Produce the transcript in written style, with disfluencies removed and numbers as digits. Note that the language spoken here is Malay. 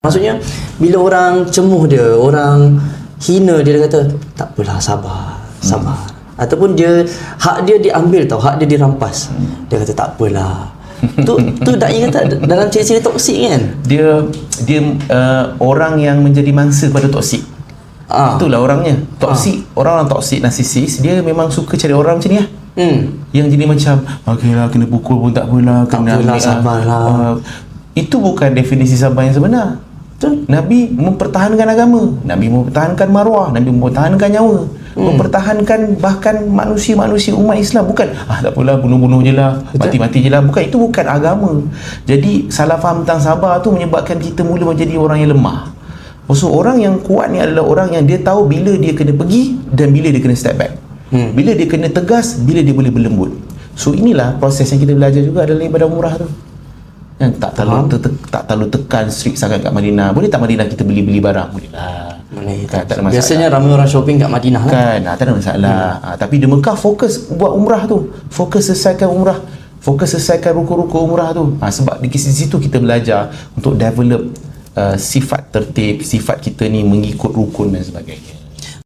Maksudnya bila orang cemuh dia, orang hina dia, dia kata tak apalah, sabar. Ataupun hak dia diambil tau, hak dia dirampas. Dia kata tak apalah. tu dai kata dalam ciri-ciri toksik kan. Dia orang yang menjadi mangsa pada toksik. Itulah orangnya. Toksik, orang toksik narsisis, dia memang suka cari orang macam ni lah. Yang jadi macam okeylah, kena pukul pun tak apalah, kena sabarlah. Itu bukan definisi sabar yang sebenar. Nabi mempertahankan agama, Nabi mempertahankan maruah, Nabi mempertahankan nyawa, mempertahankan bahkan manusia-manusia umat Islam. Bukan tak apalah, bunuh-bunuh je lah, mati-mati je lah. Bukan, itu bukan agama. Jadi salah faham tentang sabar tu menyebabkan kita mula menjadi orang yang lemah. So orang yang kuat ni adalah orang yang dia tahu bila dia kena pergi dan bila dia kena step back, bila dia kena tegas, bila dia boleh berlembut. So inilah proses yang kita belajar juga dalam ibadah umrah tu. Yang tak terlalu tekan strict sangat kat Madinah. Boleh tak Madinah kita beli barang? Boleh lah. Kan, tak ada masalah. Biasanya ramai orang shopping kat Madinah lah. Kan, tak ada masalah. Tapi di Mekah fokus buat umrah tu. Fokus selesaikan umrah. Fokus selesaikan rukun-rukun umrah tu. Sebab di situ kita belajar untuk develop sifat tertib, sifat kita ni mengikut rukun dan sebagainya.